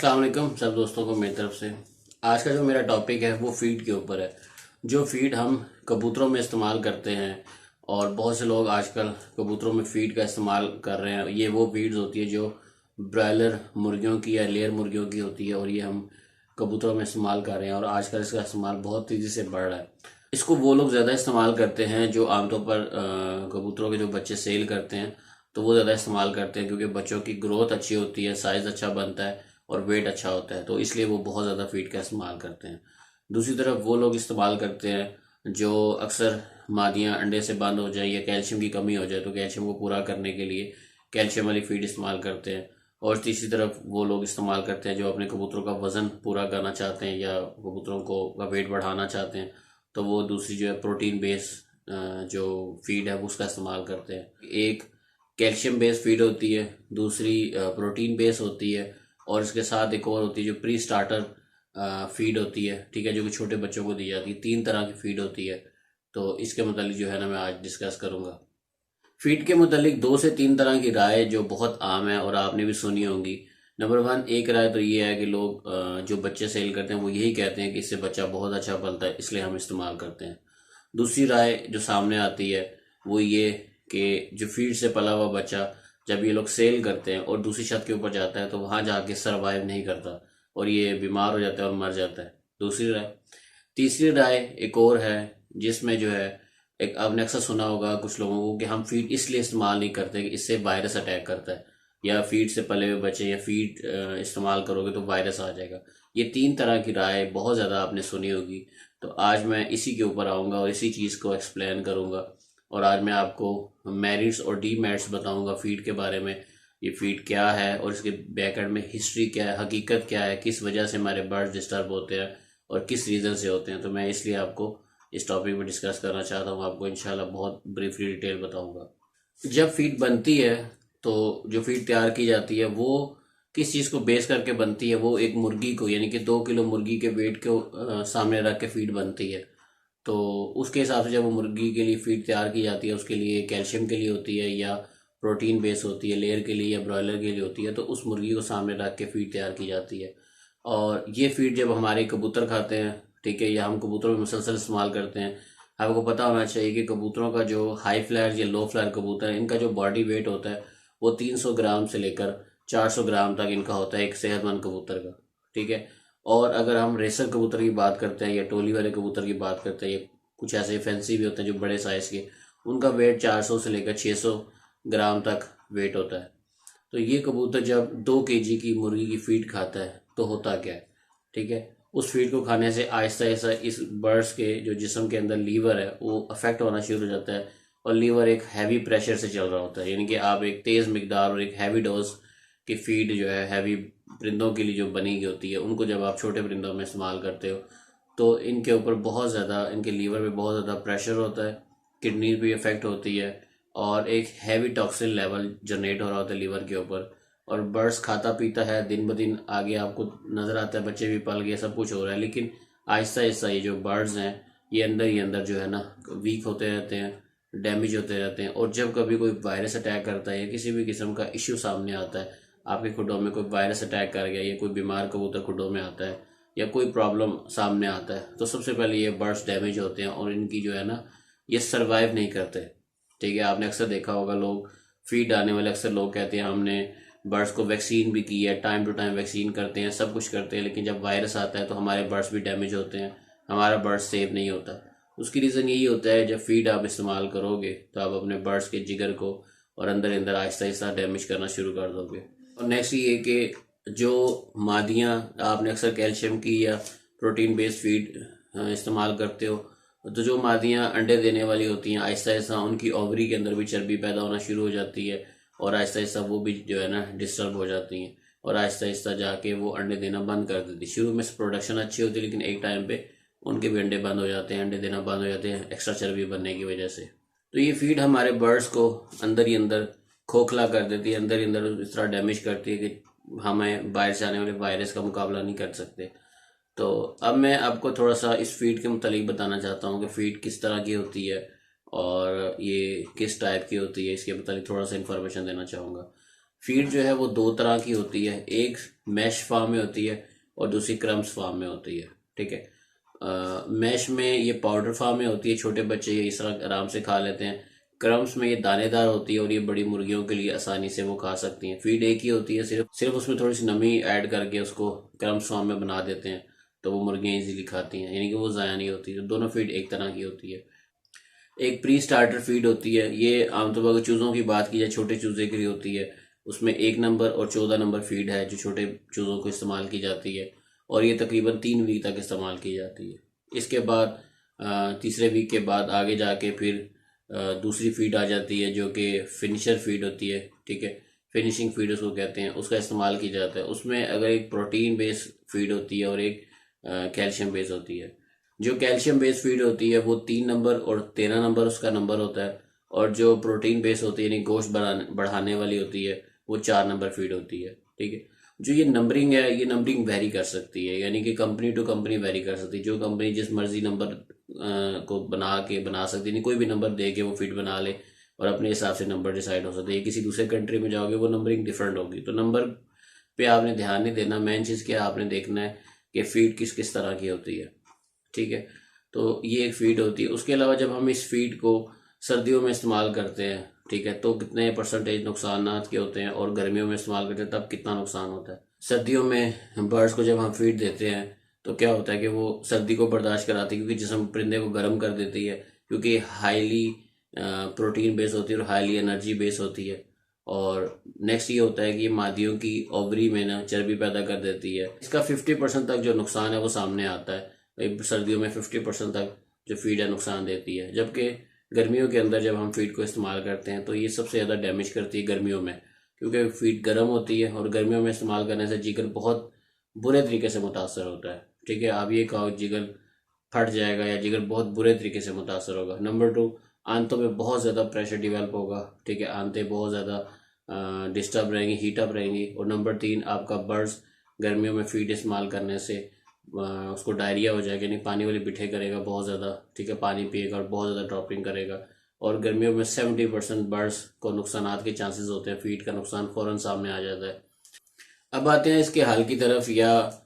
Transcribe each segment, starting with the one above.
अस्सलाम वालेकुम सब दोस्तों को मेरी तरफ से। आज का जो मेरा टॉपिक है वो फीड के ऊपर है। जो फीड हम कबूतरों में इस्तेमाल करते हैं और बहुत से लोग आजकल कबूतरों में फीड का इस्तेमाल कर रहे हैं, ये वो फीड्स होती है जो ब्रॉयलर मुर्गियों की या लेयर मुर्गियों की होती है और ये हम कबूतरों में इस्तेमाल कर रहे हैं और आजकल इसका इस्तेमाल बहुत तेज़ी से बढ़ रहा है। इसको वो लोग ज़्यादा इस्तेमाल करते हैं जो आमतौर पर कबूतरों के जो बच्चे सेल करते हैं, तो वो ज़्यादा इस्तेमाल करते हैं क्योंकि बच्चों की ग्रोथ अच्छी होती है, साइज़ अच्छा बनता है और वेट अच्छा होता है, तो इसलिए वो बहुत ज़्यादा फीड का इस्तेमाल करते हैं। दूसरी तरफ वो लोग इस्तेमाल करते हैं जो अक्सर मादियाँ अंडे से बंद हो जाए या कैल्शियम की कमी हो जाए, तो कैल्शियम को पूरा करने के लिए कैल्शियम वाली फीड इस्तेमाल करते हैं। और तीसरी तरफ वो लोग इस्तेमाल करते हैं जो अपने कबूतरों का वज़न पूरा करना चाहते हैं या कबूतरों को का वेट बढ़ाना चाहते हैं, तो वो दूसरी जो है प्रोटीन बेस जो फीड है वो उसका इस्तेमाल करते हैं। एक कैल्शियम बेस फीड होती है, दूसरी प्रोटीन बेस होती है और इसके साथ एक और होती है जो प्री स्टार्टर फीड होती है, ठीक है, जो कि छोटे बच्चों को दी जाती है। 3 तरह की फीड होती है, तो इसके मतलब जो है ना मैं आज डिस्कस करूँगा। फीड के मुतालिक 2 से 3 तरह की राय जो बहुत आम है और आपने भी सुनी होंगी। नंबर 1 एक राय तो ये है कि लोग जो बच्चे सेल करते हैं वो यही कहते हैं कि इससे बच्चा बहुत अच्छा पलता है इसलिए हम इस्तेमाल करते हैं। दूसरी राय जो सामने आती है वो ये कि जो फीड से पला हुआ बच्चा जब ये लोग सेल करते हैं और दूसरी छत के ऊपर जाता है तो वहाँ जाके सरवाइव नहीं करता और ये बीमार हो जाता है और मर जाता है, दूसरी राय। तीसरी राय एक और है जिसमें जो है एक आपने अक्सर सुना होगा कुछ लोगों को कि हम फीड इसलिए इस्तेमाल नहीं करते कि इससे वायरस अटैक करता है या फीड से पले हुए बच्चे या फीड इस्तेमाल करोगे तो वायरस आ जाएगा। ये 3 तरह की राय बहुत ज़्यादा आपने सुनी होगी, तो आज मैं इसी के ऊपर आऊँगा और इसी चीज़ को एक्सप्लेन करूँगा और आज मैं आपको मेरिट्स और डीमेरिट्स बताऊँगा फीड के बारे में। ये फीड क्या है और इसके बैकएंड में हिस्ट्री क्या है, हकीकत क्या है, किस वजह से हमारे बर्ड्स डिस्टर्ब होते हैं और किस रीज़न से होते हैं, तो मैं इसलिए आपको इस टॉपिक में डिस्कस करना चाहता हूँ। आपको इंशाल्लाह बहुत ब्रीफली डिटेल बताऊंगा। जब फीड बनती है तो जो फीड तैयार की जाती है वो किस चीज़ को बेस करके बनती है, वो एक मुर्गी को यानी कि 2 किलो मुर्गी के वेट को सामने रख के फीड बनती है। तो उसके हिसाब से जब वो मुर्गी के लिए फीड तैयार की जाती है उसके लिए कैल्शियम के लिए होती है या प्रोटीन बेस होती है, लेयर के लिए या ब्रॉयलर के लिए होती है, तो उस मुर्गी को सामने रख के फीड तैयार की जाती है। और ये फीड जब हमारे कबूतर खाते हैं, ठीक है, या हम कबूतरों में मुसलसल इस्तेमाल करते हैं, आपको पता होना चाहिए कि कबूतरों का जो हाई फ्लायर या लो फ्लायर कबूतर है इनका जो बॉडी वेट होता है वो 300 ग्राम से लेकर 400 ग्राम तक इनका होता है एक सेहतमंद कबूतर का, ठीक है। और अगर हम रेसर कबूतर की बात करते हैं या टोली वाले कबूतर की बात करते हैं या कुछ ऐसे फैंसी भी होते हैं जो बड़े साइज़ के, उनका वेट 400 से लेकर 600 ग्राम तक वेट होता है। तो ये कबूतर जब 2 केजी की मुर्गी की फीड खाता है तो होता क्या है, ठीक है, उस फीड को खाने से आहिस्ता आहिस्ता इस बर्ड्स के जो जिस्म के अंदर लीवर है वो अफेक्ट होना शुरू हो जाता है और लीवर एक हैवी प्रेशर से चल रहा होता है, यानी कि आप एक तेज़ मिकदार और एक हैवी डोज की फीड जो है हैवी परिंदों के लिए जो बनी हुई होती है उनको जब आप छोटे परिंदों में इस्तेमाल करते हो तो इनके ऊपर बहुत ज़्यादा इनके लीवर पे बहुत ज़्यादा प्रेशर होता है, किडनी भी अफेक्ट होती है और एक हैवी टॉक्सिन लेवल जनरेट हो रहा होता है लीवर के ऊपर। और बर्ड्स खाता पीता है दिन ब दिन, आगे आपको नज़र आता है बच्चे भी पल गए, सब कुछ हो रहा है, लेकिन आहिस्ता आहिस्ता ये जो बर्ड्स हैं ये अंदर ही अंदर जो है ना वीक होते रहते हैं, डैमेज होते रहते हैं। और जब कभी कोई वायरस अटैक करता है या किसी भी किस्म का इश्यू सामने आता है, आपके खुडों में कोई वायरस अटैक कर गया या कोई बीमार कबूतर खुडों में आता है या कोई प्रॉब्लम सामने आता है, तो सबसे पहले ये बर्ड्स डैमेज होते हैं और इनकी जो है ना ये सर्वाइव नहीं करते, ठीक है। आपने अक्सर देखा होगा लोग फीड आने वाले अक्सर लोग कहते हैं हमने बर्ड्स को वैक्सीन भी की है, टाइम टू टाइम वैक्सीन करते हैं, सब कुछ करते हैं, लेकिन जब वायरस आता है तो हमारे बर्ड्स भी डैमेज होते हैं, हमारा बर्ड्स सेफ नहीं होता। उसकी रीज़न यही होता है जब फीड आप इस्तेमाल करोगे तो आप अपने बर्ड्स के जिगर को और अंदर अंदर आहिस्ता आहिस्ता डैमेज करना शुरू कर दोगे। और नेक्स्ट ये कि जो मादियाँ आपने अक्सर कैल्शियम की या प्रोटीन बेस्ड फीड इस्तेमाल करते हो, तो जो मादियाँ अंडे देने वाली होती हैं आहिस्ता आहिस्ता उनकी ओवरी के अंदर भी चर्बी पैदा होना शुरू हो जाती है और आहिस्ता आहिस्ता वो भी जो है ना डिस्टर्ब हो जाती हैं और आहिस्ता आहिस्ता जाके वो अंडे देना बंद कर देती। शुरू में प्रोडक्शन अच्छी होती है लेकिन एक टाइम पे उनके भी अंडे बंद हो जाते हैं, अंडे देना बंद हो जाते हैं एक्स्ट्रा चर्बी बनने की वजह से। तो ये फीड हमारे बर्ड्स को अंदर ही अंदर खोखला कर देती है, अंदर ही अंदर इस तरह डैमेज करती है कि हमें बाहर से आने वाले वायरस का मुकाबला नहीं कर सकते। तो अब मैं आपको थोड़ा सा इस फीड के मुतालिक बताना चाहता हूँ कि फ़ीड किस तरह की होती है और ये किस टाइप की होती है, इसके मुतालिक थोड़ा सा इन्फॉर्मेशन देना चाहूँगा। फीड जो है वो दो तरह की होती है, एक मैश फार्म में होती है और दूसरी क्रम्स फार्म में होती है। ठीक है, मैश में ये पाउडर फार्म में होती है, छोटे बच्चे ये इस तरह आराम से खा लेते हैं। क्रम्स में ये दानेदार होती है और ये बड़ी मुर्गियों के लिए आसानी से वो खा सकती हैं। फीड एक ही होती है, सिर्फ सिर्फ उसमें थोड़ी सी नमी ऐड करके उसको क्रम्स फॉर्म में बना देते हैं, तो वो मुर्गियाँ इजीली खाती हैं, यानी कि वो ज़ाया नहीं होती। तो दोनों फीड एक तरह की होती है। एक प्री स्टार्टर फीड होती है, ये आमतौर पर अगर चूज़ों की बात की जाए, छोटे चूज़े के लिए होती है। उसमें 1 नंबर और 14 नंबर फीड है जो छोटे चूज़ों को इस्तेमाल की जाती है, और ये तकरीबन 3 वीक तक इस्तेमाल की जाती है। इसके बाद तीसरे वीक के बाद आगे जाके फिर दूसरी फीड आ जाती है जो कि फिनिशर फीड होती है। ठीक है, फिनिशिंग फीड उसको कहते हैं, उसका इस्तेमाल किया जाता है। उसमें अगर एक प्रोटीन बेस्ड फीड होती है और एक कैल्शियम बेस्ड होती है। जो कैल्शियम बेस्ड फीड होती है वो 3 नंबर और 13 नंबर उसका नंबर होता है, और जो प्रोटीन बेस्ड होती है यानी गोश्त बढ़ाने वाली होती है वो 4 नंबर फीड होती है। ठीक है, जो ये नंबरिंग है ये नंबरिंग वेरी कर सकती है, यानी कि कंपनी टू कंपनी वेरी कर सकती है। जो कंपनी जिस मर्जी नंबर को बना सकती है, नहीं कोई भी नंबर दे के वो फीड बना ले और अपने हिसाब से नंबर डिसाइड हो सकते हैं। किसी दूसरे कंट्री में जाओगे वो नंबरिंग डिफरेंट होगी, तो नंबर पे आपने ध्यान नहीं देना। मेन चीज़ क्या आपने देखना है कि फीड किस किस तरह की होती है। ठीक है, तो ये एक फीड होती है। उसके अलावा जब हम इस फीड को सर्दियों में इस्तेमाल करते हैं, ठीक है, तो कितने परसेंटेज नुकसान के होते हैं, और गर्मियों में इस्तेमाल करते हैं तब कितना नुकसान होता है। सर्दियों में बर्ड्स को जब हम फीड देते हैं तो क्या होता है कि वो सर्दी को बर्दाश्त कराती है, क्योंकि जिस्म परिंदे को गर्म कर देती है, क्योंकि हाईली प्रोटीन बेस होती है और हाईली एनर्जी बेस होती है। और नेक्स्ट ये होता है कि मादियों की ओवरी में ना चर्बी पैदा कर देती है। इसका 50% तक जो नुकसान है वो सामने आता है। सर्दियों में 50% तक जो फीड है नुकसान देती है, जबकि गर्मियों के अंदर जब हम फीड को इस्तेमाल करते हैं तो ये सबसे ज़्यादा डैमेज करती है गर्मियों में, क्योंकि फीड गर्म होती है और गर्मियों में इस्तेमाल करने से जिगर बहुत बुरे तरीके से मुतासर होता है। ठीक है, आप ये कहो जिगर फट जाएगा या जिगर बहुत बुरे तरीके से मुतासर होगा। नंबर 2, आंतों में बहुत ज़्यादा प्रेशर डिवेल्प होगा। ठीक है, आंतें बहुत ज़्यादा डिस्टर्ब रहेंगी, हीटअप रहेंगी। और नंबर 3, आपका बर्ड्स गर्मियों में फीड इस्तेमाल करने से उसको डायरिया हो जाएगा, यानी पानी वाली बिठे करेगा बहुत ज़्यादा। ठीक है, पानी पिएगा और बहुत ज़्यादा ड्रॉपिंग करेगा। और गर्मियों में 70% बर्ड्स को नुकसान के चांसेस होते हैं, फीड का नुकसान फ़ौरन सामने आ जाता है। अब आते हैं इसके हल की तरफ, या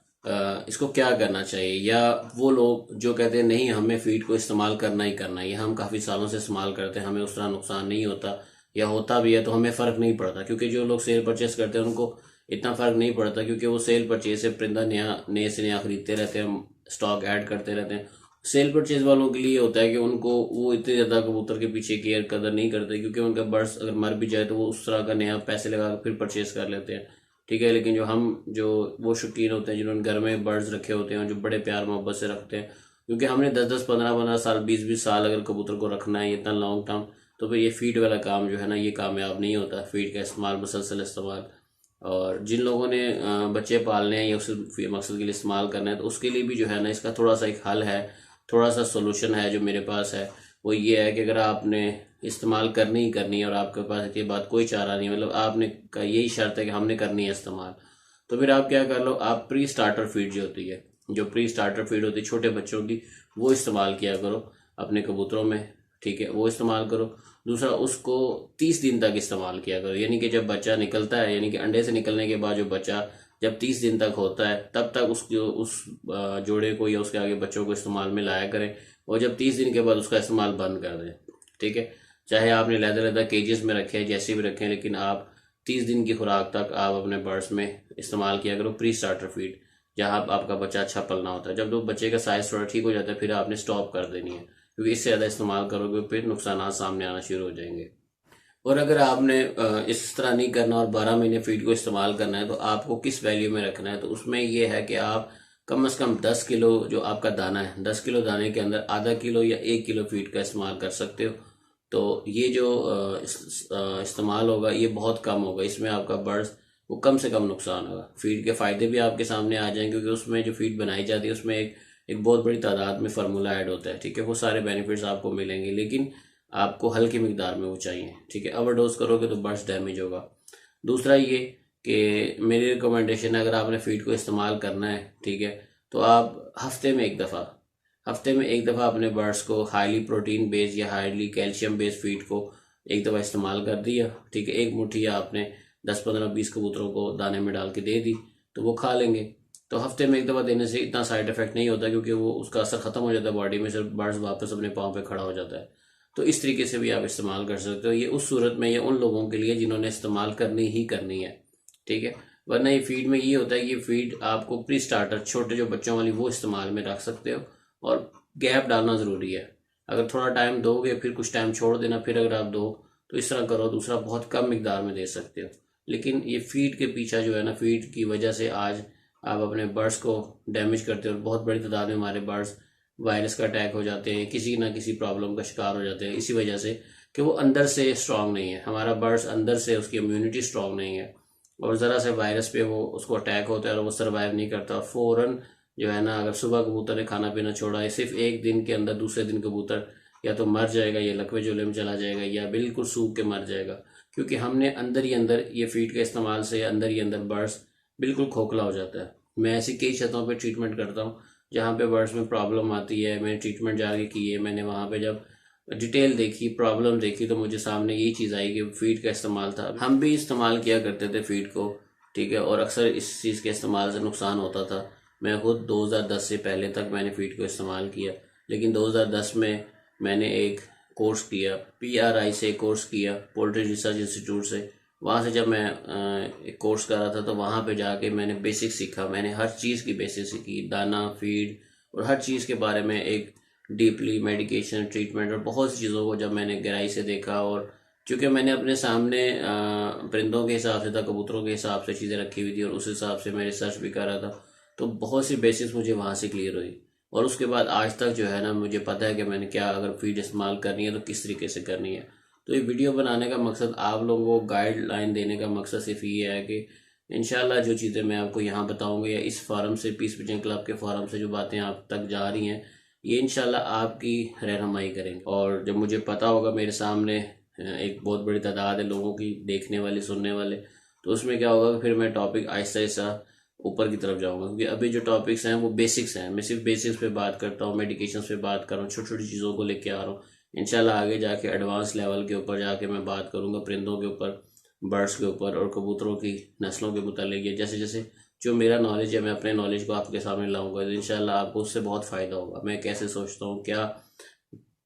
इसको क्या करना चाहिए। या वो लोग जो कहते हैं नहीं हमें फीड को इस्तेमाल करना ही करना है, या हम काफ़ी सालों से इस्तेमाल करते हैं, हमें उस तरह नुकसान नहीं होता, या होता भी है तो हमें फ़र्क नहीं पड़ता। क्योंकि जो लोग सेल परचेस करते हैं उनको इतना फ़र्क नहीं पड़ता, क्योंकि वो सेल परचेज से परिंदा नए से नया खरीदते रहते हैं, स्टॉक ऐड करते रहते हैं। सेल परचेज वालों के लिए होता है कि उनको वो इतने ज़्यादा कबूतर के पीछे केयर कदर नहीं करते, क्योंकि उनका बर्ड्स अगर मर भी जाए तो वो उस तरह का नया पैसे लगा कर फिर परचेज कर लेते हैं। ठीक है, लेकिन जो वो शौकीन होते हैं जिन्होंने घर में बर्ड्स रखे होते हैं, जो बड़े प्यार मोहब्बत से रखते हैं, क्योंकि हमने 10-10, 15-15 साल, 20-20 साल अगर कबूतर को रखना है इतना लॉन्ग टर्म, तो फिर ये फीड वाला काम जो है ना ये कामयाब नहीं होता। फीड का इस्तेमाल, मुसलसल इस्तेमाल। और जिन लोगों ने बच्चे पालने हैं या उस मकसद के लिए इस्तेमाल करना है, तो उसके लिए भी जो है ना इसका थोड़ा सा एक हल है, थोड़ा सा सोल्यूशन है जो मेरे पास है। वो ये है कि अगर आपने इस्तेमाल करनी ही करनी है और आपके पास ये बात कोई चारा नहीं, मतलब आपने का यही शर्त है कि हमने करनी है इस्तेमाल, तो फिर आप क्या कर लो, आप प्री स्टार्टर फीड जो होती है, जो प्री स्टार्टर फीड होती है छोटे बच्चों की, वो इस्तेमाल किया करो अपने कबूतरों में। ठीक है, वो इस्तेमाल करो। दूसरा, उसको 30 दिन तक इस्तेमाल किया करो, यानी कि जब बच्चा निकलता है, यानी कि अंडे से निकलने के बाद जो बच्चा जब 30 दिन तक होता है तब तक उस जोड़े को या उसके आगे बच्चों को इस्तेमाल में लाया करें, और जब 30 दिन के बाद उसका इस्तेमाल बंद कर दें। ठीक है, चाहे आपने लहदा केजेस में रखे जैसे भी रखें, लेकिन आप 30 दिन की खुराक तक आप अपने बर्ड्स में इस्तेमाल किया करो प्री स्टार्टर फीड, जहाँ आपका बच्चा अच्छा पलना होता है। जब तो बच्चे का साइज थोड़ा ठीक हो जाता है फिर आपने स्टॉप कर देनी है, क्योंकि इससे ज़्यादा इस्तेमाल करोगे फिर नुकसान सामने आना शुरू हो जाएंगे। और अगर आपने इस तरह नहीं करना और 12 महीने फीड को इस्तेमाल करना है, तो आपको किस वैल्यू में रखना है, तो उसमें यह है कि आप कम से कम 10 किलो जो आपका दाना है, 10 किलो दाने के अंदर आधा किलो या 1 किलो फीड का इस्तेमाल कर सकते हो। तो ये जो इस्तेमाल होगा ये बहुत कम होगा, इसमें आपका बर्ड्स वो कम से कम नुकसान होगा। फीड के फ़ायदे भी आपके सामने आ जाएंगे, क्योंकि उसमें जो फीड बनाई जाती है उसमें एक बहुत बड़ी तादाद में फार्मूला ऐड होता है। ठीक है, वो सारे बेनिफिट्स आपको मिलेंगे, लेकिन आपको हल्की मिकदार में वो चाहिए। ठीक है, ओवरडोज करोगे तो बर्ड्स डैमेज होगा। दूसरा ये कि मेरी रिकमेंडेशन है, अगर आपने फीड को इस्तेमाल करना है, ठीक है, तो आप हफ्ते में एक दफ़ा अपने बर्ड्स को हाईली प्रोटीन बेस्ड या हाईली कैल्शियम बेस्ड फीड को एक दफ़ा इस्तेमाल कर दिया। ठीक है, एक मुट्ठी आपने 10-15-20 कबूतरों को दाने में डाल के दे दी तो वो खा लेंगे। तो हफ्ते में एक दफ़ा देने से इतना साइड इफेक्ट नहीं होता, क्योंकि वो उसका असर ख़त्म हो जाता है बॉडी में, सिर्फ बर्ड्स वापस अपने पाँव पे खड़ा हो जाता है। तो इस तरीके से भी आप इस्तेमाल कर सकते हो। ये उस सूरत में ये उन लोगों के लिए जिन्होंने इस्तेमाल करनी ही करनी है, ठीक है। वरना ये फीड में ये होता है कि ये फीड आपको प्री स्टार्टर छोटे जो बच्चों वाली वो इस्तेमाल में रख सकते हो, और गैप डालना ज़रूरी है। अगर थोड़ा टाइम दोगे फिर कुछ टाइम छोड़ देना, फिर अगर आप दो तो इस तरह करो, दूसरा बहुत कम मिकदार में दे सकते हो। लेकिन ये फीड के पीछा जो है ना, फीड की वजह से आज आप अपने बर्ड्स को डैमेज करते हो, और बहुत बड़ी तादाद में हमारे बर्ड्स वायरस का अटैक हो जाते हैं, किसी ना किसी प्रॉब्लम का शिकार हो जाते हैं, इसी वजह से कि वो अंदर से स्ट्रांग नहीं है। हमारा बर्ड्स अंदर से उसकी इम्यूनिटी स्ट्रांग नहीं है, और ज़रा से वायरस पे वो उसको अटैक होता है और वो सर्वाइव नहीं करता, और फ़ौरन जो है ना, अगर सुबह कबूतर ने खाना पीना छोड़ा है, सिर्फ एक दिन के अंदर दूसरे दिन कबूतर या तो मर जाएगा, या लकवे झोले में चला जाएगा, या बिल्कुल सूख के मर जाएगा, क्योंकि हमने अंदर ही अंदर ये फीड के इस्तेमाल से अंदर ही अंदर बर्ड्स बिल्कुल खोखला हो जाता है। मैं ऐसी कई छतों पे ट्रीटमेंट करता हूँ जहाँ पे बर्ड्स में प्रॉब्लम आती है, मैंने ट्रीटमेंट जाके की है, मैंने वहाँ पे जब डिटेल देखी, प्रॉब्लम देखी, तो मुझे सामने यही चीज़ आई कि फीड का इस्तेमाल था। हम भी इस्तेमाल किया करते थे फीड को, ठीक है, और अक्सर इस चीज़ के इस्तेमाल से नुकसान होता था। मैं खुद 2010 से पहले तक मैंने फीड को इस्तेमाल किया, लेकिन 2010 में मैंने एक कोर्स किया, PRI से कोर्स किया, पोल्ट्री रिसर्च इंस्टीट्यूट से। वहाँ से जब मैं एक कोर्स कर रहा था तो वहाँ पे जाके मैंने बेसिक सीखा, मैंने हर चीज़ की बेसिक सीखी, दाना, फीड और हर चीज़ के बारे में एक डीपली, मेडिकेशन, ट्रीटमेंट और बहुत सी चीज़ों को जब मैंने गहराई से देखा, और चूँकि मैंने अपने सामने परिंदों के हिसाब से था, कबूतरों के हिसाब से चीज़ें रखी हुई थी, और उस हिसाब से मैं रिसर्च भी कर रहा था, तो बहुत सी बेसिक्स मुझे वहाँ से क्लियर हुई। और उसके बाद आज तक जो है ना, मुझे पता है कि मैंने क्या, अगर फीड इस्तेमाल करनी है तो किस तरीके से करनी है। तो ये वीडियो बनाने का मकसद, आप लोगों को गाइडलाइन देने का मकसद सिर्फ ये है कि इंशाल्लाह जो चीज़ें मैं आपको यहाँ बताऊँगा, या इस फार्म से, पीस पिजन क्लब के फार्म से जो बातें आप तक जा रही हैं, ये इंशाल्लाह आपकी रहनुमाई करेंगे। और जब मुझे पता होगा, मेरे सामने एक बहुत बड़ी तादाद है लोगों की देखने वाले, सुनने वाले, तो उसमें क्या होगा कि फिर मैं टॉपिक आहिस्ता आहिस्ता ऊपर की तरफ जाऊंगा, क्योंकि अभी जो टॉपिक्स हैं वो बेसिक्स हैं। मैं सिर्फ बेसिक्स पे बात करता हूँ, मेडिकेशन पे बात कर रहा हूँ, छोटी छोटी चीज़ों को लेके आ रहा हूँ। इंशाल्लाह आगे जाके एडवांस लेवल के ऊपर जाके मैं बात करूँगा परिंदों के ऊपर, बर्ड्स के ऊपर और कबूतरों की नस्लों के मुतालिक। जैसे जैसे जो मेरा नॉलेज है, मैं अपने नॉलेज को आपके सामने लाऊंगा, तो इंशाल्लाह आपको उससे बहुत फ़ायदा होगा। मैं कैसे सोचता हूँ, क्या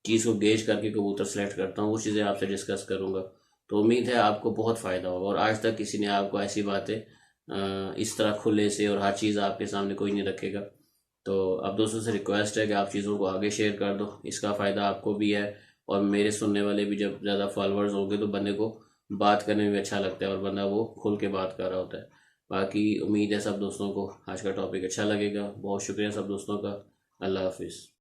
चीज़ को गेज करके कबूतर सेलेक्ट करता हूँ, वो चीज़ें आपसे डिस्कस करूँगा। तो उम्मीद है आपको बहुत फ़ायदा होगा। और आज तक किसी ने आपको ऐसी बातें इस तरह खुले से और हर चीज़ आपके सामने कोई नहीं रखेगा। तो अब दोस्तों से रिक्वेस्ट है कि आप चीज़ों को आगे शेयर कर दो, इसका फ़ायदा आपको भी है, और मेरे सुनने वाले भी जब ज़्यादा फॉलोअर्स होंगे तो बंदे को बात करने में भी अच्छा लगता है, और बंदा वो खुल के बात कर रहा होता है। बाकी उम्मीद है सब दोस्तों को आज का टॉपिक अच्छा लगेगा। बहुत शुक्रिया सब दोस्तों का। अल्लाह हाफिज़।